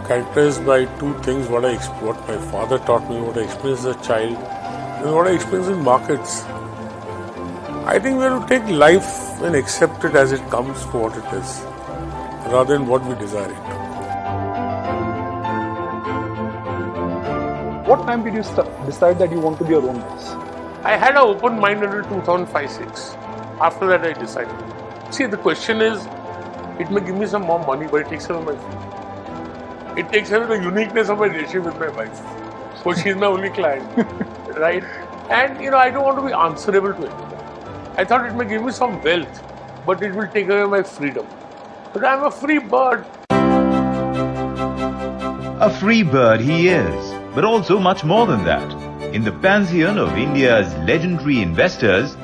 characterized by two things: what my father taught me, what I experienced as a child, and what I experienced in markets. I think we have to take life and accept it as it comes for what it is, rather than what we desire it. What time did you decide that you want to be your own boss? I had an open mind until 2005-06. After that, I decided. See, the question is, it may give me some more money, but it takes away my freedom. It takes away the uniqueness of my relationship with my wife. So she's my only client, right? And I don't want to be answerable to anyone. I thought it may give me some wealth, but it will take away my freedom. But I'm a free bird. A free bird he is, but also much more than that. In the pantheon of India's legendary investors,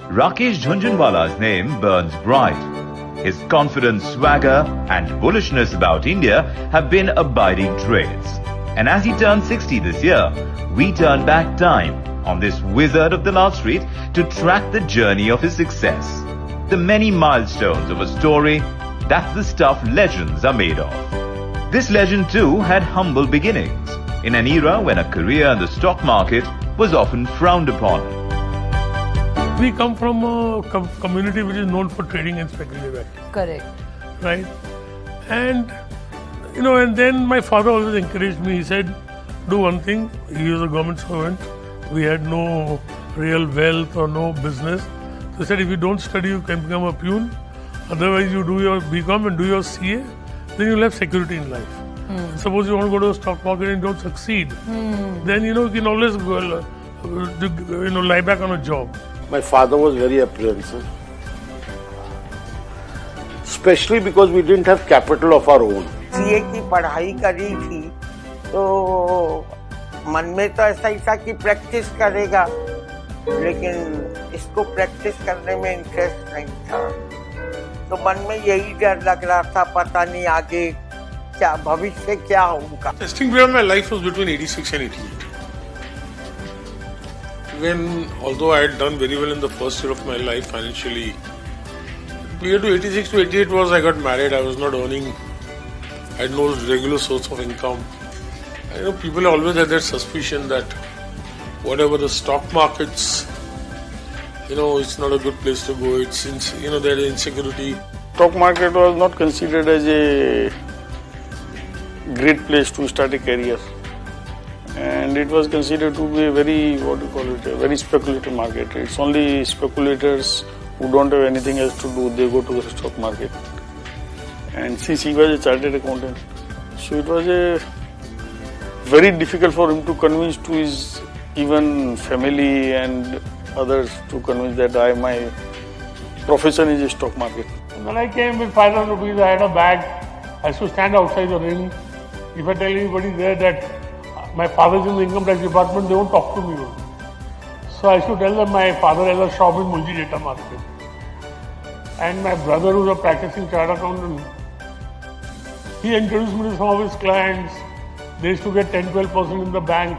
Rakesh Jhunjhunwala's name burns bright. His confident swagger and bullishness about India have been abiding traits. And as he turned 60 this year, we turn back time on this wizard of the last street to track the journey of his success. The many milestones of a story, that's the stuff legends are made of. This legend too had humble beginnings, in an era when a career in the stock market was often frowned upon. We come from a community which is known for trading and speculative activity. Correct. Right? And, and then my father always encouraged me. He said, do one thing. He was a government servant. We had no real wealth or no business. So he said, if you don't study, you can become a peon. Otherwise, you do your BCom and do your CA, then you'll have security in life. Suppose you want to go to the stock market and don't succeed, then you can always go, lie back on a job. My father was very apprehensive, especially because we didn't have capital of our own. CA की पढ़ाई करी थी, तो मन में तो ऐसा ही था कि प्रैक्टिस करेगा, लेकिन इसको प्रैक्टिस करने में इंटरेस्ट नहीं था, तो मन में यही डर लग रहा था, पता नहीं आगे क्या भविष्य क्या होगा. Testing period of my life was between 86 and 88. Although I had done very well in the first year of my life financially, the period to 86 to 88 was I got married, I was not earning, I had no regular source of income. People always had that suspicion that whatever the stock markets, it's not a good place to go. It's there is insecurity. Stock market was not considered as a great place to start a career, and it was considered to be a very a very speculative market. It's only speculators who don't have anything else to do, they go to the stock market. And since he was a chartered accountant, so it was very difficult for him to convince to his even family and others to convince that my profession is a stock market. When I came with 500 rupees, I had a bag. I used to stand outside the ring. If I tell anybody there that my father is in the income tax department, they won't talk to me. So I should tell them my father has a shop in Mulji Data Market. And my brother, who's a practicing chartered accountant, he introduced me to some of his clients. They used to get 10-12% in the bank.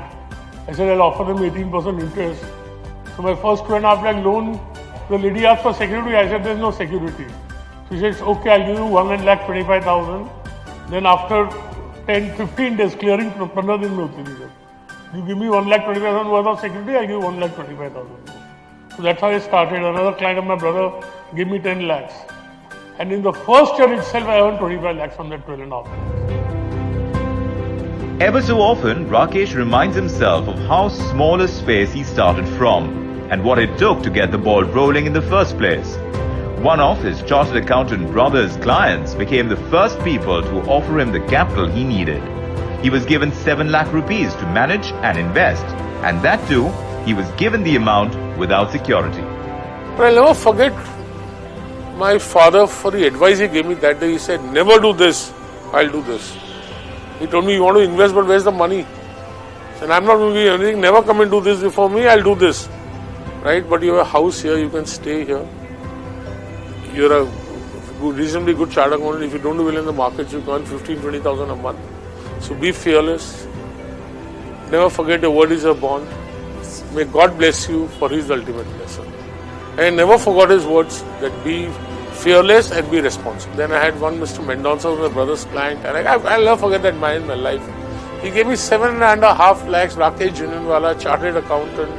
I said, I'll offer them 18% interest. So my first 2.5 lakh loan, the lady asked for security. I said, there's no security. She said, okay, I'll give you 1,25,000. Then after 10-15 days, clearing 15 din mein hoti thi. You give me 1,25,000 worth of security, I give you 1,25,000. So that's how I started. Another client of my brother gave me 10 lakhs. And in the first year itself, I earned 25 lakhs from that 12.5 lakhs. Ever so often, Rakesh reminds himself of how small a space he started from and what it took to get the ball rolling in the first place. One of his chartered accountant brother's clients became the first people to offer him the capital he needed. He was given 7 lakh rupees to manage and invest, and that too, he was given the amount without security. But I'll never forget my father for the advice he gave me that day. He said, never do this, I'll do this. He told me, you want to invest, but where's the money? I said, I'm not going to give you anything. Never come and do this before me. I'll do this. Right? But you have a house here. You can stay here. You're a reasonably good chartered accountant. If you don't do well in the markets, you earn 15,000-20,000 a month. So be fearless. Never forget your word is a bond. May God bless you for His ultimate lesson. And I never forgot his words that be fearless and be responsible. Then I had one Mr. Mendonca, my brother's client, and I'll never forget that man in my life. He gave me 7.5 lakhs, Rakesh Jhunjhunwala, chartered accountant,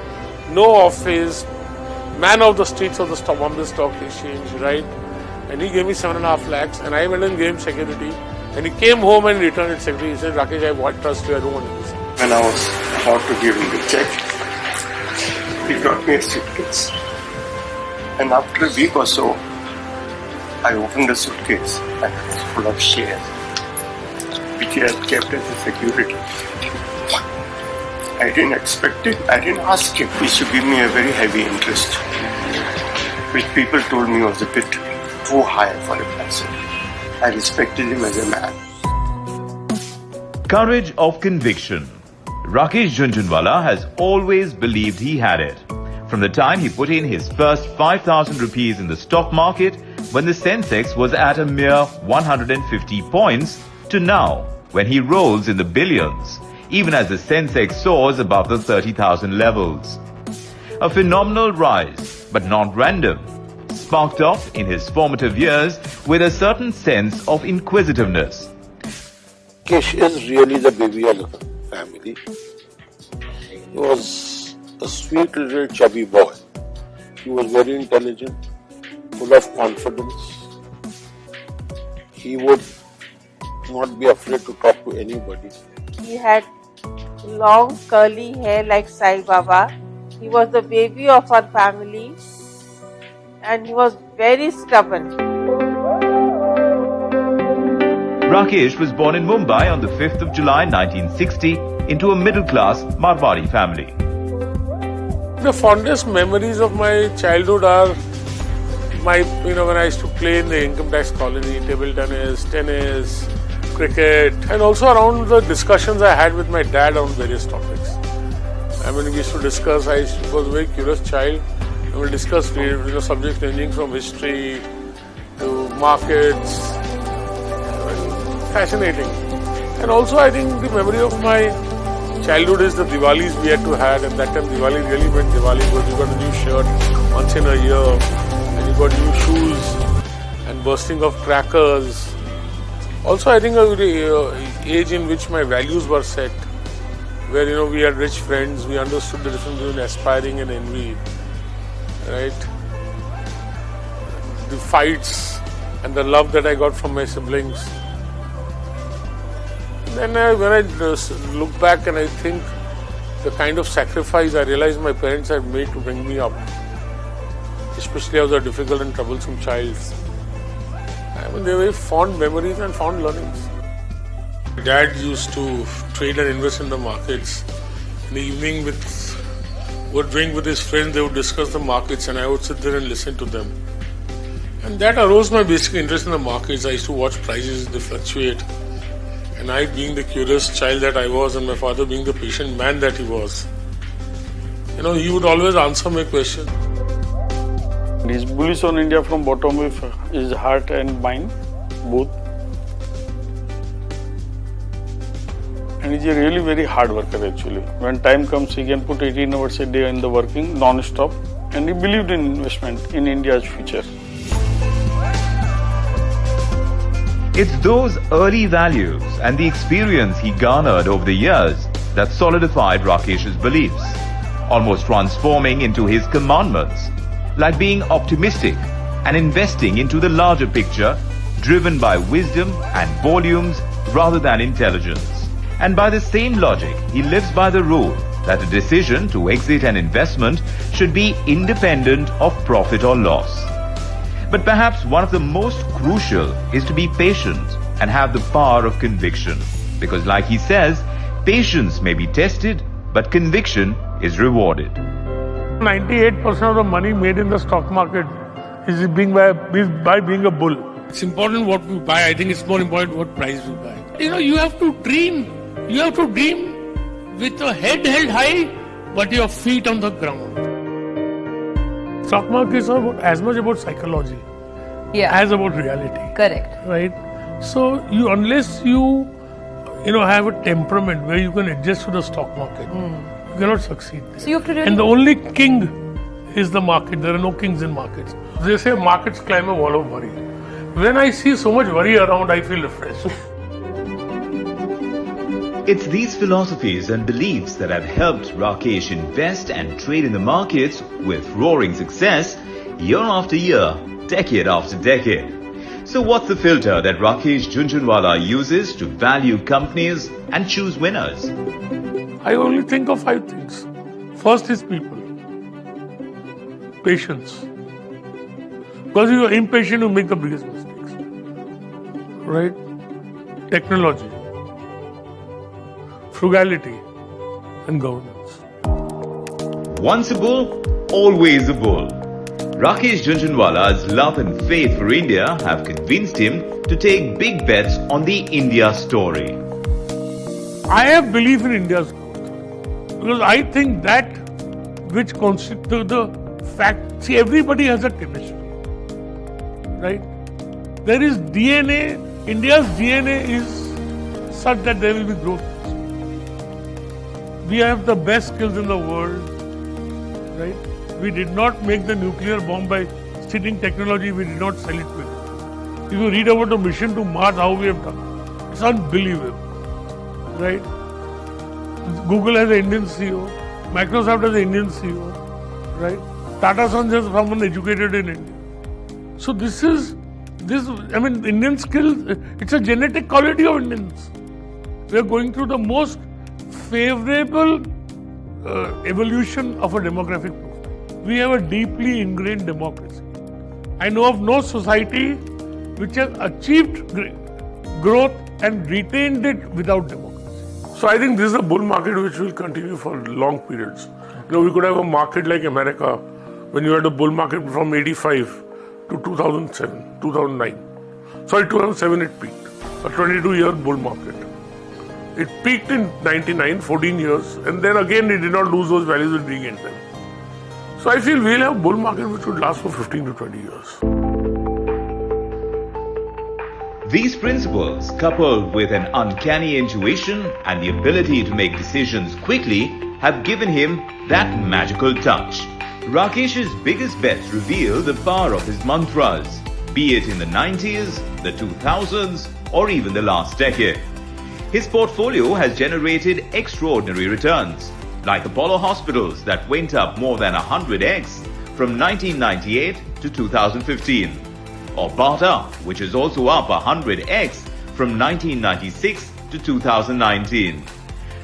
no office, man of the streets of the Bombay Stock Exchange, right? And he gave me 7.5 lakhs, and I went and gave him security. And he came home and returned it secretary. He said, Rakesh, I want trust you, I don't want to do this. When I was about to give him the check, he brought me a suitcase. And after a week or so, I opened the suitcase and it was full of shares, which he had kept as a security. I didn't expect it. I didn't ask him. He used to give me a very heavy interest, which people told me was a bit too high for a person. I respected him as a man. Courage of conviction. Rakesh Jhunjhunwala has always believed he had it. From the time he put in his first 5,000 rupees in the stock market when the Sensex was at a mere 150 points to now when he rolls in the billions, even as the Sensex soars above the 30,000 levels. A phenomenal rise, but not random, sparked off in his formative years with a certain sense of inquisitiveness. Rakesh is really the baby of the family. He was a sweet little chubby boy. He was very intelligent, full of confidence. He would not be afraid to talk to anybody. He had long curly hair like Sai Baba. He was the baby of our family and he was very stubborn. Rakesh was born in Mumbai on the 5th of July 1960 into a middle-class Marwari family. The fondest memories of my childhood are when I used to play in the income tax colony, table tennis, cricket, and also around the discussions I had with my dad on various topics. I mean, we used to discuss, I was a very curious child, and we discuss subjects ranging from history to markets. Fascinating. And also I think the memory of my childhood is the Diwalis we had to have, and that time Diwali really meant Diwali because you got a new shirt once in a year and you got new shoes and bursting of crackers. Also I think the age in which my values were set, where we had rich friends, we understood the difference between aspiring and envy, right? The fights and the love that I got from my siblings. Then when I look back and I think the kind of sacrifice I realized my parents had made to bring me up, especially as a difficult and troublesome child. I mean, they were very fond memories and fond learnings. My dad used to trade and invest in the markets. In the evening would drink with his friends, they would discuss the markets and I would sit there and listen to them. And that arose my basic interest in the markets. I used to watch prices, they fluctuate. And I, being the curious child that I was, and my father being the patient man that he was, he would always answer my question. He's bullish on India from bottom of his heart and mind, both. And he's a really very hard worker actually. When time comes, he can put 18 hours a day in the working, non-stop. And he believed in investment in India's future. It's those early values and the experience he garnered over the years that solidified Rakesh's beliefs, almost transforming into his commandments, like being optimistic and investing into the larger picture, driven by wisdom and volumes rather than intelligence. And by the same logic, he lives by the rule that a decision to exit an investment should be independent of profit or loss. But perhaps one of the most crucial is to be patient and have the power of conviction. Because like he says, patience may be tested, but conviction is rewarded. 98% of the money made in the stock market is by being a bull. It's important what we buy. I think it's more important what price we buy. You have to dream. You have to dream with your head held high, but your feet on the ground. Stock markets are as much about psychology as about reality. Correct. Right? So unless you have a temperament where you can adjust to the stock market, you cannot succeed there. So you have to really... And the only king is the market. There are no kings in markets. They say markets climb a wall of worry. When I see so much worry around, I feel refreshed. It's these philosophies and beliefs that have helped Rakesh invest and trade in the markets with roaring success year after year, decade after decade. So what's the filter that Rakesh Jhunjhunwala uses to value companies and choose winners? I only think of 5 things. First is people. Patience. Because you are impatient, you make the biggest mistakes. Right? Technology. Frugality. And governance. Once a bull, always a bull. Rakesh Jhunjhunwala's love and faith for India have convinced him to take big bets on the India story. I have belief in India's growth. Because I think that which constitutes the fact. See, everybody has a chemistry. Right? There is DNA. India's DNA is such that there will be growth. We have the best skills in the world. Right? We did not make the nuclear bomb by stealing technology. We did not sell it to it. If you read about the mission to Mars, how we have done, it's unbelievable. Right? Google has an Indian CEO. Microsoft has an Indian CEO. Right? Tata Sons has someone educated in India. So Indian skills, it's a genetic quality of Indians. We are going through the most favorable evolution of a demographic profile. We have a deeply ingrained democracy. I know of no society which has achieved growth and retained it without democracy. So I think this is a bull market which will continue for long periods. We could have a market like America when you had a bull market from 85 to 2007, 2009. Sorry, 2007 it peaked. A 22-year bull market. It peaked in 99, 14 years, and then again it did not lose those values and regain them. So I feel we'll have a bull market which would last for 15 to 20 years. These principles, coupled with an uncanny intuition and the ability to make decisions quickly, have given him that magical touch. Rakesh's biggest bets reveal the power of his mantras, be it in the 90s, the 2000s, or even the last decade. His portfolio has generated extraordinary returns, like Apollo Hospitals that went up more than 100x from 1998 to 2015, or Bata, which is also up 100x from 1996 to 2019.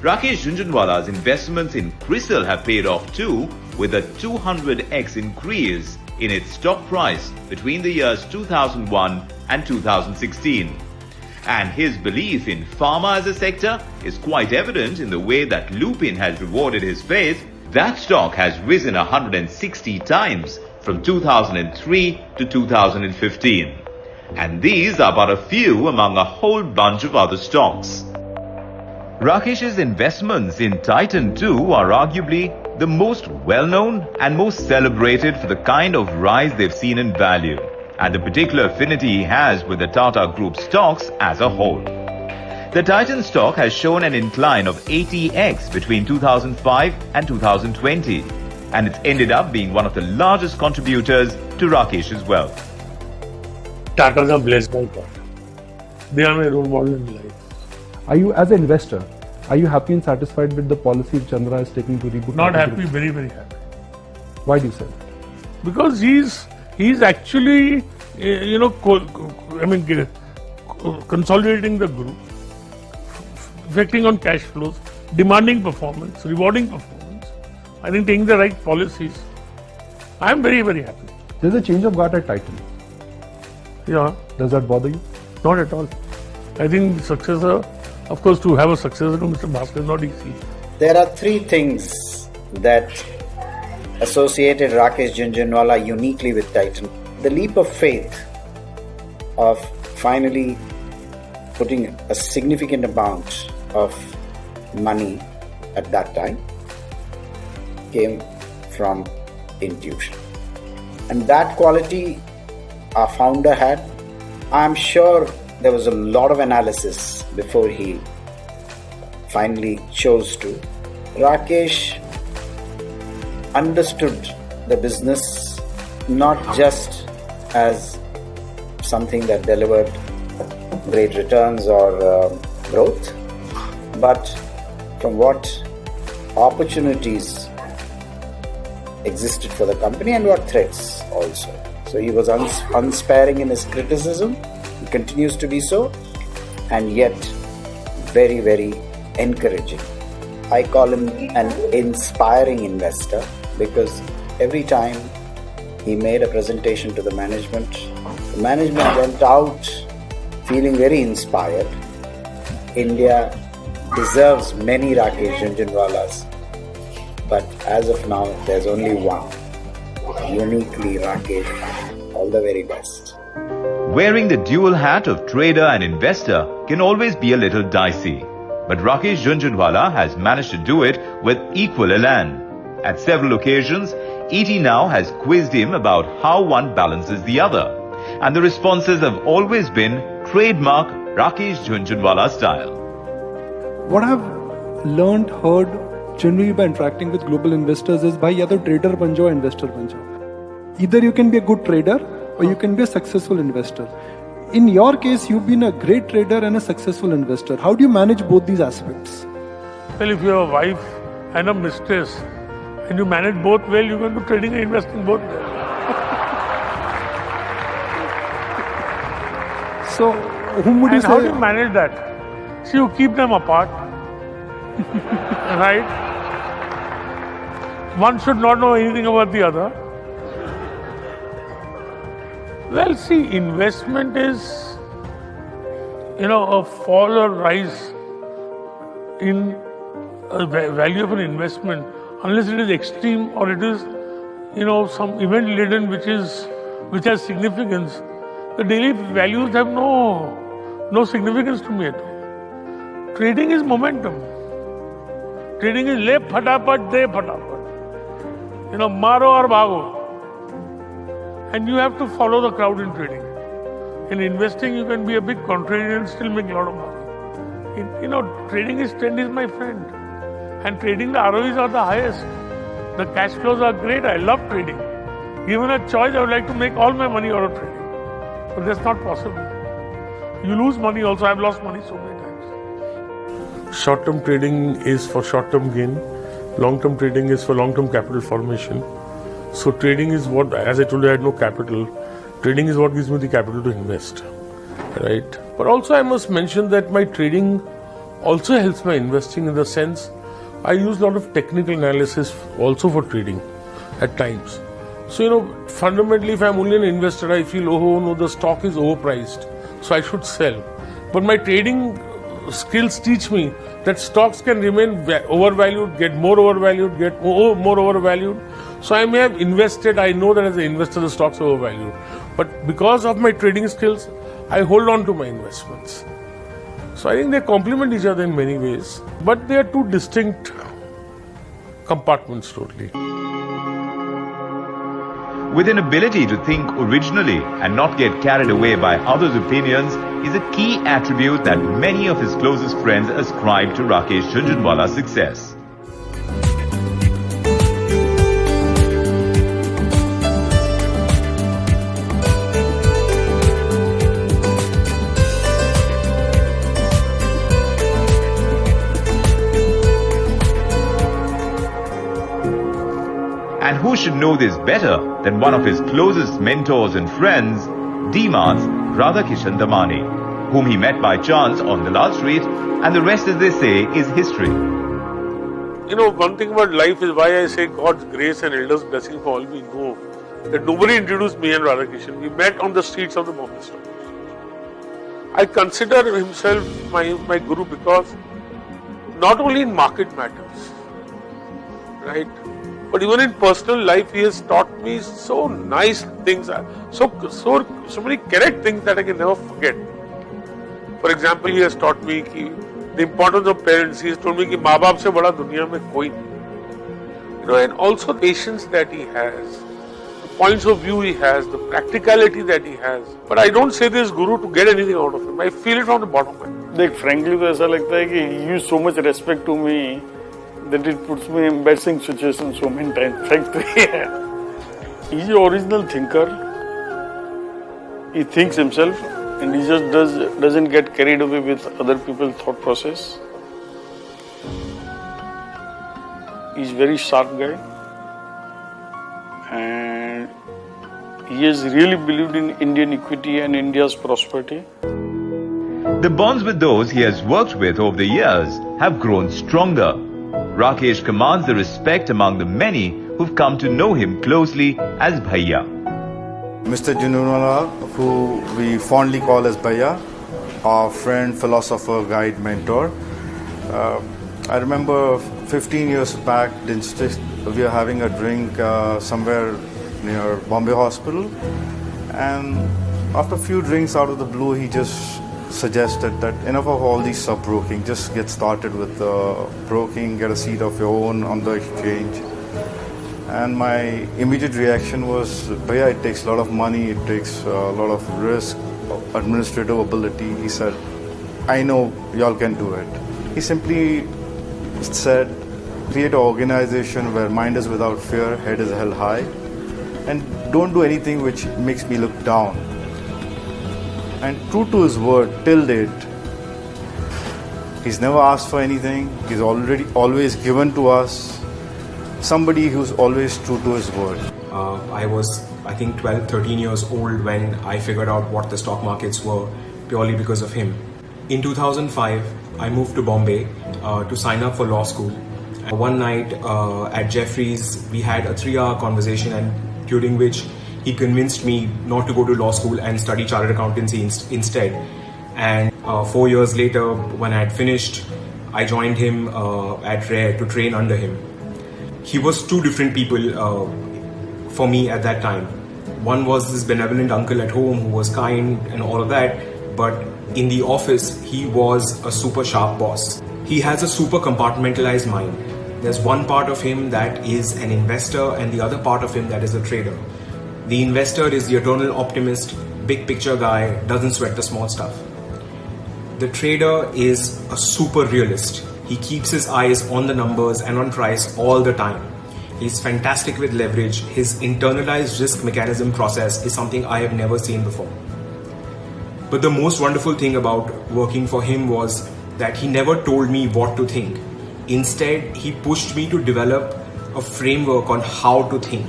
Rakesh Jhunjhunwala's investments in CRISIL have paid off too, with a 200x increase in its stock price between the years 2001 and 2016. And his belief in pharma as a sector is quite evident in the way that Lupin has rewarded his faith. That stock has risen 160 times from 2003 to 2015. And these are but a few among a whole bunch of other stocks. Rakesh's investments in Titan too are arguably the most well-known and most celebrated for the kind of rise they've seen in value, and the particular affinity he has with the Tata Group stocks as a whole. The Titan stock has shown an incline of 80x between 2005 and 2020, and it's ended up being one of the largest contributors to Rakesh's wealth. Tatas are blessed by God. They are my role model in life. Are you, as an investor, are you happy and satisfied with the policy Chandra is taking to reboot? Not happy, very, very happy. Why do you say that? Because he's actually, consolidating the group, affecting on cash flows, demanding performance, rewarding performance. I think taking the right policies. I am very, very happy. There's a change of guard at Titan. Yeah. Does that bother you? Not at all. I think successor, of course, to have a successor to Mr. Bhaskar is not easy. There are 3 things that associated Rakesh Jhunjhunwala uniquely with Titan. The leap of faith of finally putting a significant amount of money at that time came from intuition. And that quality our founder had, I'm sure there was a lot of analysis before he finally chose to. Rakesh understood the business not just as something that delivered great returns or growth, but from what opportunities existed for the company and what threats also. So he was unsparing in his criticism, he continues to be so, and yet very, very encouraging. I call him an inspiring investor because every time he made a presentation to the management went out feeling very inspired. India deserves many Rakesh Jhunjhunwalas, but as of now, there's only one. Uniquely Rakesh. All the very best. Wearing the dual hat of trader and investor can always be a little dicey. But Rakesh Jhunjhunwala has managed to do it with equal elan. At several occasions, ET Now has quizzed him about how one balances the other. And the responses have always been trademark Rakesh Jhunjhunwala style. What I've learned, heard generally by interacting with global investors is bhai ya to trader ban jao, investor ban jao. Either you can be a good trader or you can be a successful investor. In your case, you've been a great trader and a successful investor. How do you manage both these aspects? Well, if you have a wife and a mistress and you manage both well, you can do trading and investing both well. So, whom would you say? How do you manage that? See, you keep them apart. Right? One should not know anything about the other. Well, see, investment is, a fall or rise in a value of an investment, unless it is extreme or it is, some event laden which has significance. The daily values have no significance to me at all. Trading is momentum. Trading is le phatapat, de phatapat. Maro or bhago. And you have to follow the crowd in trading. In investing, you can be a big contrarian and still make a lot of money. Trading trend is my friend. And trading, the ROEs are the highest. The cash flows are great. I love trading. Given a choice, I would like to make all my money out of trading. But that's not possible. You lose money also. I've lost money so many times. Short-term trading is for short-term gain. Long-term trading is for long-term capital formation. So trading is what, as I told you, I had no capital. Trading is what gives me the capital to invest, right? But also I must mention that my trading also helps my investing in the sense I use a lot of technical analysis also for trading at times. So, fundamentally if I'm only an investor, I feel, oh no, the stock is overpriced, so I should sell. But my trading skills teach me that stocks can remain overvalued, get more overvalued, get more overvalued. So I may have invested, I know that as an investor the stocks are overvalued. But because of my trading skills, I hold on to my investments. So I think they complement each other in many ways. But they are two distinct compartments totally. With an ability to think originally and not get carried away by others' opinions is a key attribute that many of his closest friends ascribe to Rakesh Jhunjhunwala's success. And who should know this better than one of his closest mentors and friends, D-Mart's Radhakishan Damani, whom he met by chance on the Lal Street, and the rest, as they say, is history. One thing about life is why I say God's grace and elders' blessing for all we know, that nobody introduced me and Radhakishan. We met on the streets of the Bombay Stock Exchange. I consider himself my guru because not only in market matters, right? But even in personal life, he has taught me so nice things, so many correct things that I can never forget. For example, he has taught me the importance of parents. He has told me that माँ बाप से बड़ा दुनिया में कोई नहीं. And also the patience that he has, the points of view he has, the practicality that he has. But I don't say this guru to get anything out of him. I feel it from the bottom of my heart. देख, frankly तो ऐसा लगता है कि he used so much respect to me that it puts me in embarrassing situations so many times. Fact है. He's an original thinker. He thinks himself and he just doesn't get carried away with other people's thought process. He's a very sharp guy and he has really believed in Indian equity and India's prosperity. The bonds with those he has worked with over the years have grown stronger. Rakesh commands the respect among the many who've come to know him closely as Bhaiya. Mr. Jhunjhunwala, who we fondly call as Bhaiya, our friend, philosopher, guide, mentor. I remember 15 years back, we were having a drink somewhere near Bombay Hospital, and after a few drinks out of the blue, he just suggested that enough of all these sub-broking, just get started with broking, get a seat of your own on the exchange. And my immediate reaction was, Bhaiya, it takes a lot of money, it takes a lot of risk, administrative ability. He said, I know y'all can do it. He simply said, create an organization where mind is without fear, head is held high, and don't do anything which makes me look down. And true to his word, till date, he's never asked for anything. He's always given to us. Somebody who's always true to his word. I was, I think, 12, 13 years old when I figured out what the stock markets were purely because of him. In 2005, I moved to Bombay to sign up for law school. One night at Jeffries, we had a 3-hour conversation, and during which he convinced me not to go to law school and study chartered accountancy instead. And 4 years later, when I had finished, I joined him at Rare to train under him. He was two different people for me at that time. One was this benevolent uncle at home who was kind and all of that, but in the office, he was a super sharp boss. He has a super compartmentalized mind. There's one part of him that is an investor and the other part of him that is a trader. The investor is the eternal optimist, big picture guy, doesn't sweat the small stuff. The trader is a super realist. He keeps his eyes on the numbers and on price all the time. He's fantastic with leverage. His internalized risk mechanism process is something I have never seen before. But the most wonderful thing about working for him was that he never told me what to think. Instead, he pushed me to develop a framework on how to think.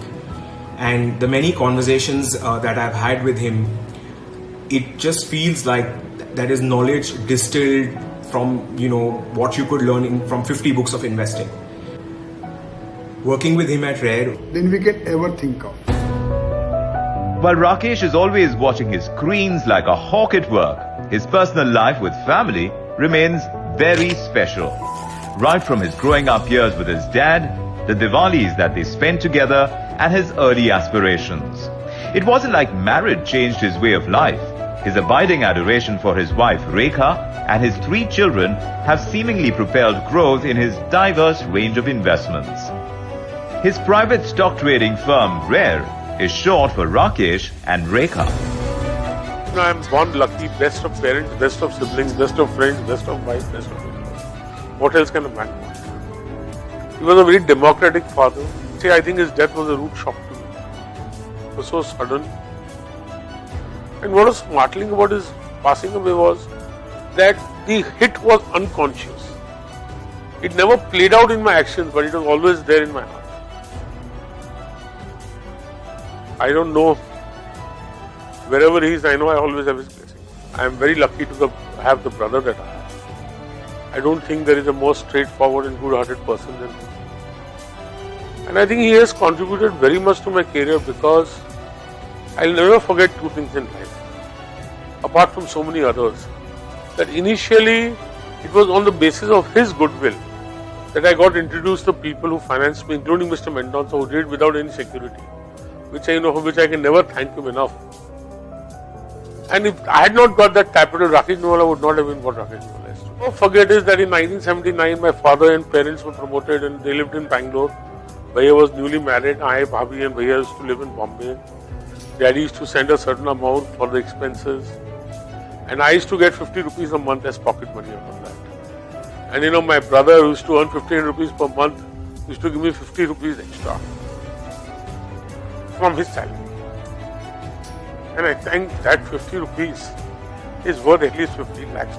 And the many conversations that I've had with him, it just feels like that is knowledge distilled from, what you could learn from 50 books of investing. Working with him at Rare, than we can ever think of. While Rakesh is always watching his screens like a hawk at work, his personal life with family remains very special. Right from his growing up years with his dad, the Diwalis that they spent together, and his early aspirations. It wasn't like marriage changed his way of life. His abiding adoration for his wife Rekha and his 3 children have seemingly propelled growth in his diverse range of investments. His private stock trading firm Rare is short for Rakesh and Rekha. I am born lucky, best of parents, best of siblings, best of friends, best of wife, best of everyone. What else can a man want? He was a very democratic father. I think his death was a rude shock to me. It was so sudden. And what was startling about his passing away was that the hit was unconscious. It never played out in my actions, but it was always there in my heart. I don't know, wherever he is, I know I always have his blessing. I am very lucky to have the brother that I have. I don't think there is a more straightforward and good-hearted person than him. And I think he has contributed very much to my career because I'll never forget 2 things in life, apart from so many others. That initially, it was on the basis of his goodwill that I got introduced to people who financed me, including Mr. Mendonca, who did it without any security, which I can never thank him enough. And if I had not got that capital, Rakesh Jhunjhunwala would not have been what Rakesh Jhunjhunwala is. Don't forget is that in 1979, my father and parents were promoted and they lived in Bangalore. Bhaiya was newly married. I, Bhabhi and Bhaiya used to live in Bombay. Daddy used to send a certain amount for the expenses. And I used to get 50 rupees a month as pocket money out of that. And my brother who used to earn 15 rupees per month used to give me 50 rupees extra. from his salary. And I think that 50 rupees is worth at least 15 lakhs.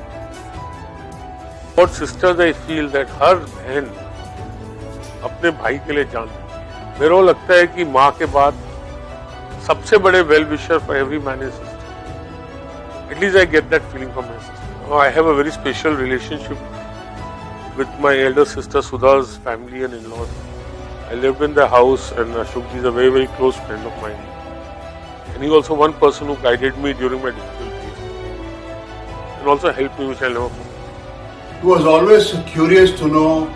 For sisters, I feel that हर बहन अपने भाई के लिए जान. मेरे को लगता है कि माँ के बाद सबसे बड़े well wisher for every man is sister. At least I get that feeling from my sister. I have a very special relationship with my elder sister Sudha's family and in-laws. I lived in their house, and Ashokji is a very, very close friend of mine. And he also one person who guided me during my difficult days. And also helped me, which I'll never forget. He was always curious to know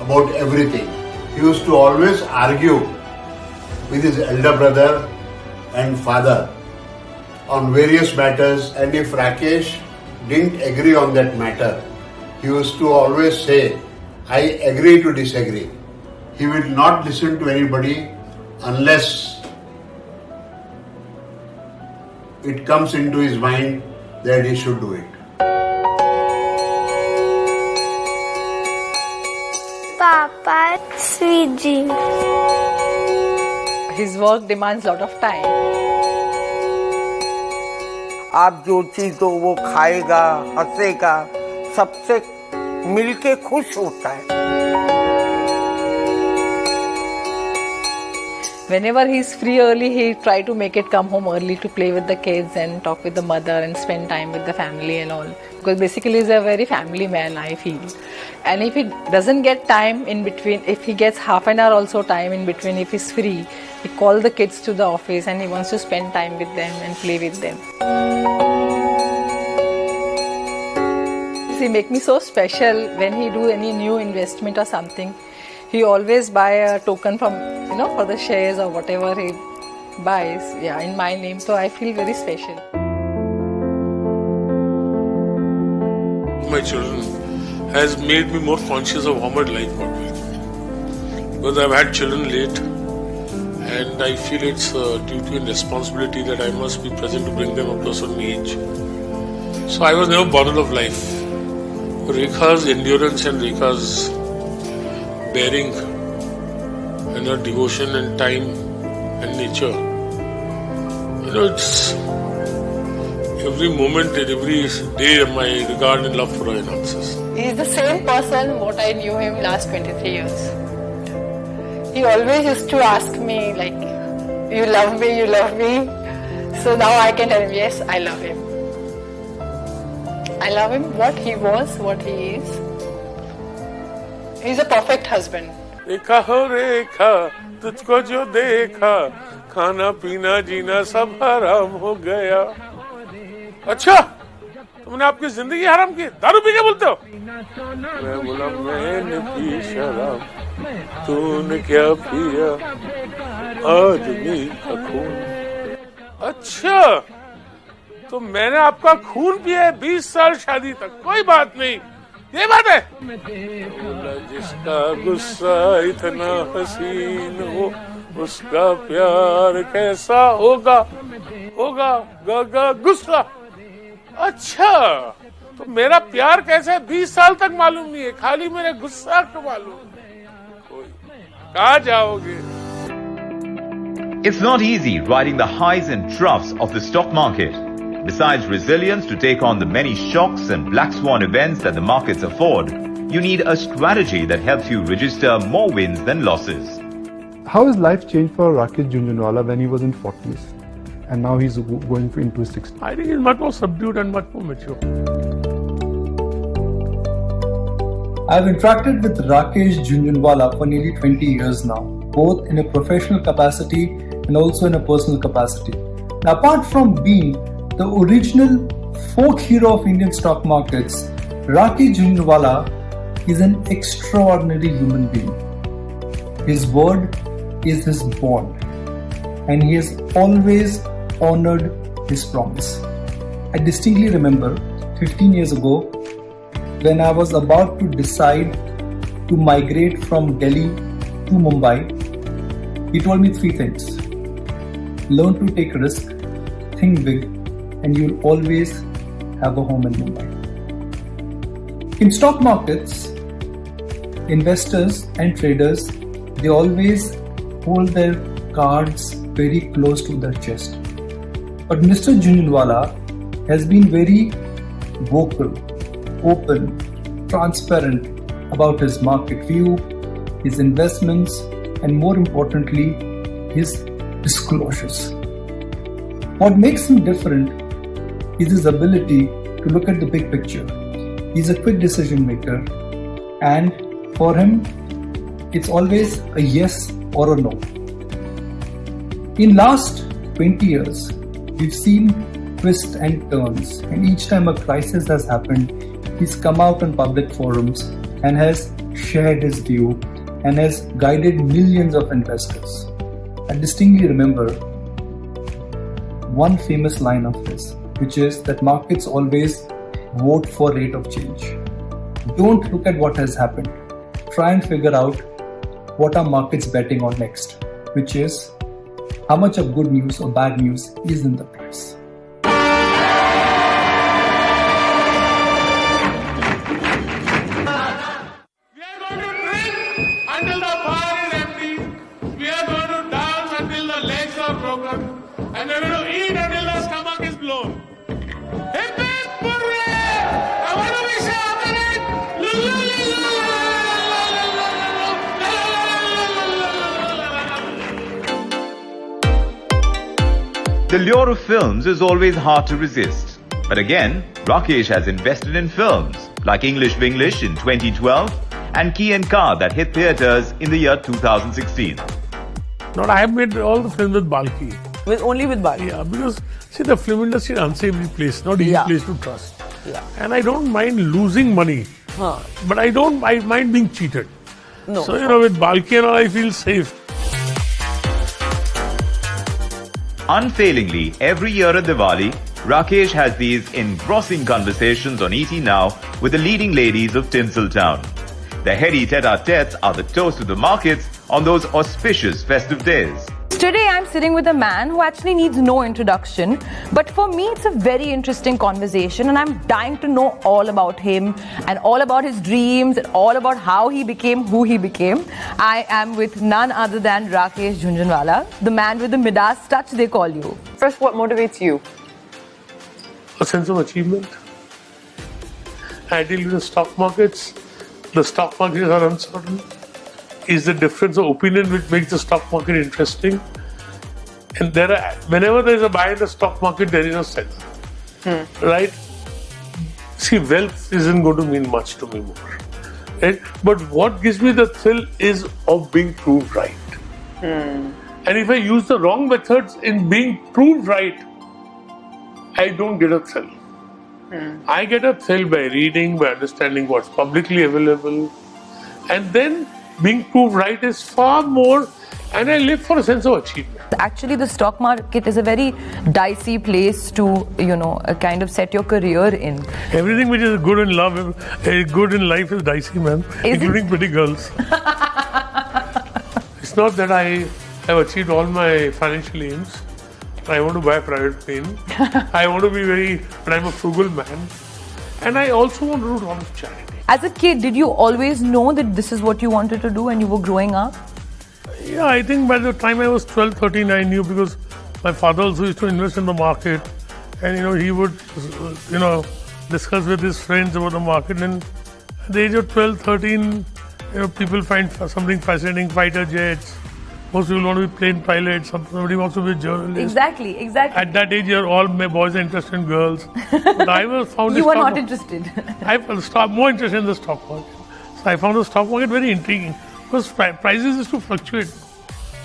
about everything. He used to always argue with his elder brother and father on various matters, and if Rakesh didn't agree on that matter, he used to always say, I agree to disagree. He will not listen to anybody unless it comes into his mind that he should do it. Papa, sweet dream. His work demands a lot of time. आप जो चीज दो वो खाएगा, हंसेगा, सबसे मिलके खुश होता है. Whenever he's free early, he try to make it come home early to play with the kids and talk with the mother and spend time with the family and all. Because basically he's a very family man, I feel. And if he doesn't get time in between, if he gets half an hour also time in between, if he's free, he calls the kids to the office and he wants to spend time with them and play with them. He make me so special when he do any new investment or something. He always buy a token from, for the shares or whatever he buys, in my name. So I feel very special. My children has made me more conscious of how much life got me. Because I've had children late, and I feel it's a duty and responsibility that I must be present to bring them up to a certain age. So I was never bothered of life. Rekha's endurance and Rekha's bearing and her devotion and time and nature. It's every moment and every day my regard and love for her enhances. He is the same person what I knew him last 23 years. He always used to ask me like, you love me, you love me. So now I can tell him, yes, I love him. I love him, what he was, what he is. He's a perfect husband. Rekha ho Rekha, तुझको जो देखा, खाना पीना जीना सब हराम हो गया. अच्छा, तुमने आपकी जिंदगी हराम की, दारू पी के बोलते हो? मैं बोला मैंने पी शराब, तूने क्या पिया, आदमी का खून. अच्छा, तो मैंने आपका खून पिया है 20 साल शादी तक, कोई बात नहीं. ये बात है. जिसका गुस्सा इतना हसीन हो, उसका प्यार कैसा होगा, होगा गुस्सा. अच्छा, तो मेरा प्यार कैसा है 20 साल तक मालूम नहीं है, खाली मेरे गुस्सा को मालूम. कहाँ जाओगे? It's not easy riding the highs and troughs of the stock market. Besides resilience to take on the many shocks and black swan events that the markets afford, you need a strategy that helps you register more wins than losses. How has life changed for Rakesh Jhunjhunwala when he was in 40s and now he's going into his 60s? I think he's much more subdued and much more mature. I've interacted with Rakesh Jhunjhunwala for nearly 20 years now, both in a professional capacity and also in a personal capacity. Now, apart from being the original folk hero of Indian stock markets, Rakesh Jhunjhunwala is an extraordinary human being. His word is his bond, and he has always honored his promise. I distinctly remember 15 years ago when I was about to decide to migrate from Delhi to Mumbai. He told me 3 things. Learn to take risk, think big, and you'll always have a home in Mumbai. In stock markets, investors and traders, they always hold their cards very close to their chest. But Mr. Jhunjhunwala has been very vocal, open, transparent about his market view, his investments, and more importantly, his disclosures. What makes him different is his ability to look at the big picture. He's a quick decision maker, and for him, it's always a yes or a no. In last 20 years, we've seen twists and turns, and each time a crisis has happened, he's come out in public forums and has shared his view and has guided millions of investors. I distinctly remember one famous line of his, which is that markets always vote for rate of change. Don't look at what has happened. Try and figure out what are markets betting on next, which is how much of good news or bad news is in the price. Until the bar is empty, we are going to dance until the legs are broken, and we are going to eat until the stomach is blown. Hip hip hooray! I want to be shouting. The lure of films is always hard to resist. But again, Rakesh has invested in films like English Vinglish in 2012 and Key & Car that hit theatres in the year 2016. Not I have made all the films with Balki. Only with Balki? Yeah, because see the film industry is an unsavory place, not easy place to trust. Yeah. And I don't mind losing money, but I mind being cheated. No. So, with Balki and all, I feel safe. Unfailingly, every year at Diwali, Rakesh has these engrossing conversations on ET Now with the leading ladies of Tinseltown. The heady tete-a-tetes are the toast of the markets on those auspicious festive days. Today I'm sitting with a man who actually needs no introduction, but for me it's a very interesting conversation and I'm dying to know all about him and all about his dreams and all about how he became who he became. I am with none other than Rakesh Jhunjhunwala, the man with the Midas touch they call you. First, what motivates you? A sense of achievement. I deal with the stock markets. The stock markets are uncertain. Is the difference of opinion which makes the stock market interesting. And whenever there is a buy in the stock market, there is a seller. Right? See, wealth isn't going to mean much to me more. Right? But what gives me the thrill is of being proved right. And if I use the wrong methods in being proved right, I don't get a thrill. I get a thrill by reading, by understanding what's publicly available, and then being proved right is far more, and I live for a sense of achievement. Actually, the stock market is a very dicey place to, kind of set your career in. Everything which is good in life is dicey, man, including pretty girls. It's not that I have achieved all my financial aims. I want to buy a private plane. I want to be but I'm a frugal man. And I also want to do a lot of charity. As a kid, did you always know that this is what you wanted to do when you were growing up? Yeah, I think by the time I was 12, 13, I knew because my father also used to invest in the market. And, he would, discuss with his friends about the market. And at the age of 12, 13, people find something fascinating, fighter jets. Most people want to be plane pilots, somebody wants to be a journalist. Exactly. At that age, all my boys are interested in girls. But I found you were not interested. I was more interested in the stock market. So I found the stock market very intriguing because prices used to fluctuate.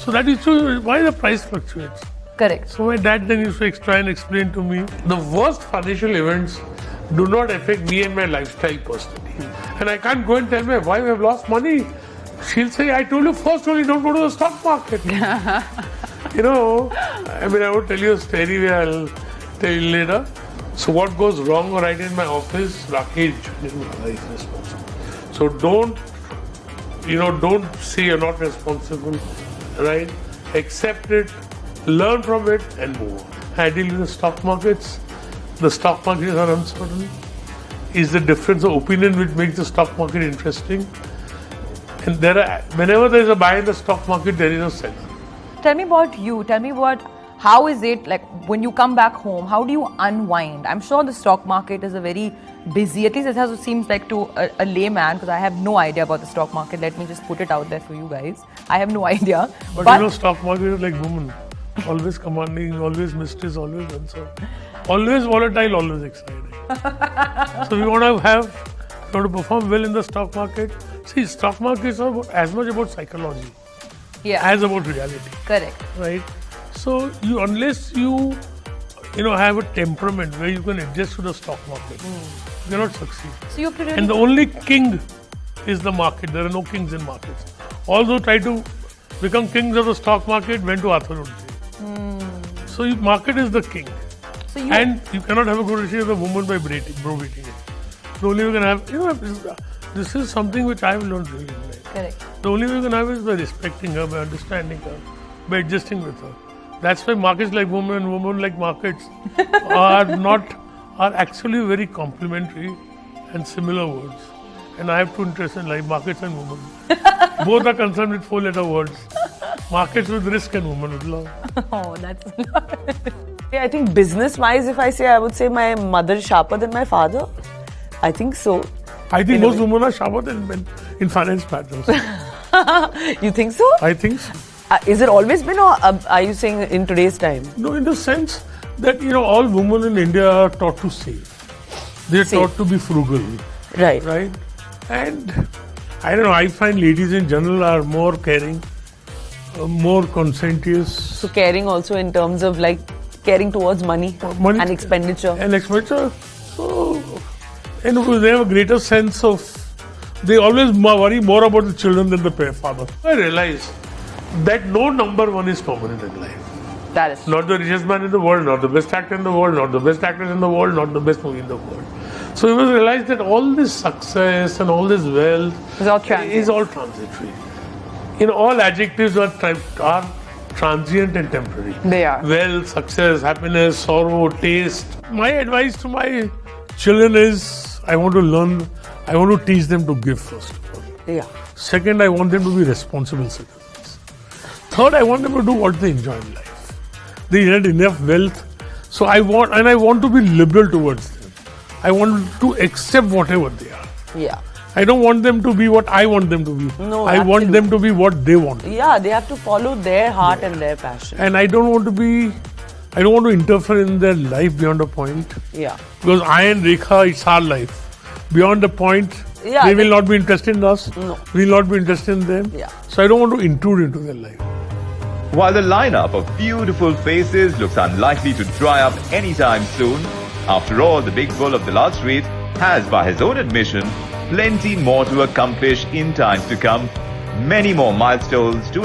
So that is why the price fluctuates. Correct. So my dad then used to try and explain to me the worst financial events do not affect me and my lifestyle personally. And I can't go and tell my wife I've lost money. She'll say, I told you first only don't go to the stock market. I would tell you a story where I'll tell you later. So what goes wrong or right in my office, Rakesh Jhunjhunwala is responsible. So don't say you're not responsible, right? Accept it, learn from it and move on. I deal with the stock markets. The stock markets are uncertain. Is the difference of opinion which makes the stock market interesting. And whenever there is a buy in the stock market, there is a seller. tell me about you. Tell me how is it like when you come back home? How do you unwind? I'm sure the stock market is a very busy, at least it has seems like to a layman, because I have no idea about the stock market. Let me just put it out there for you guys. I have no idea. But you know, stock market is like woman. Always commanding, always mistress, always answer. Always volatile, always exciting. So we want to perform well in the stock market. See, stock market is as much about psychology as about reality. Correct. Right? So unless you have a temperament where you can adjust to the stock market, you cannot succeed. So you have to really and the only king is the market. There are no kings in markets. All those try to become kings of the stock market went to Arthur. So market is the king. So and you cannot have a good relationship with a woman by browbeating it. The only way you can have, this is something which I have learned really in life. Correct. The only way you can have is by respecting her, by understanding her, by adjusting with her. That's why markets like women, women like markets are actually very complementary and similar words. And I have two interests in life, markets and women. Both are concerned with 4-letter words. Markets with risk and women with love. Oh, that's I think business-wise, if I would say my mother is sharper than my father. I think so. I think most women are sharper than men in finance matters. You think so? I think so. Is it always been, or are you saying in today's time? No, in the sense that, all women in India are taught to save. They're taught to be frugal. Right. Right? And I don't know, I find ladies in general are more caring, more conscientious. So caring also in terms of like caring towards money and expenditure. So, they have a greater sense of, they always worry more about the children than the father. I realize that no number one is permanent in life. That is not the richest man in the world, not the best actor in the world, not the best actress in the world, not the best movie in the world. So you must realize that all this success and all this wealth is all transitory. All adjectives are transient and temporary. They are. Wealth, success, happiness, sorrow, taste. My advice to my children is, I want to teach them to give first of all. Yeah. Second, I want them to be responsible citizens. Third, I want them to do what they enjoy in life. They had enough wealth. So I want to be liberal towards them. I want to accept whatever they are. Yeah. I don't want them to be what I want them to be. No, I want them to be what they want. Yeah, they have to follow their heart and their passion. And I don't want to interfere in their life beyond a point. Yeah. Because I and Rekha, it's our life. Beyond a point, they will not be interested in us. No. We will not be interested in them. Yeah. So I don't want to intrude into their life. While the lineup of beautiful faces looks unlikely to dry up anytime soon, after all, the big bull of the Lal Street has, by his own admission, plenty more to accomplish in times to come, many more milestones to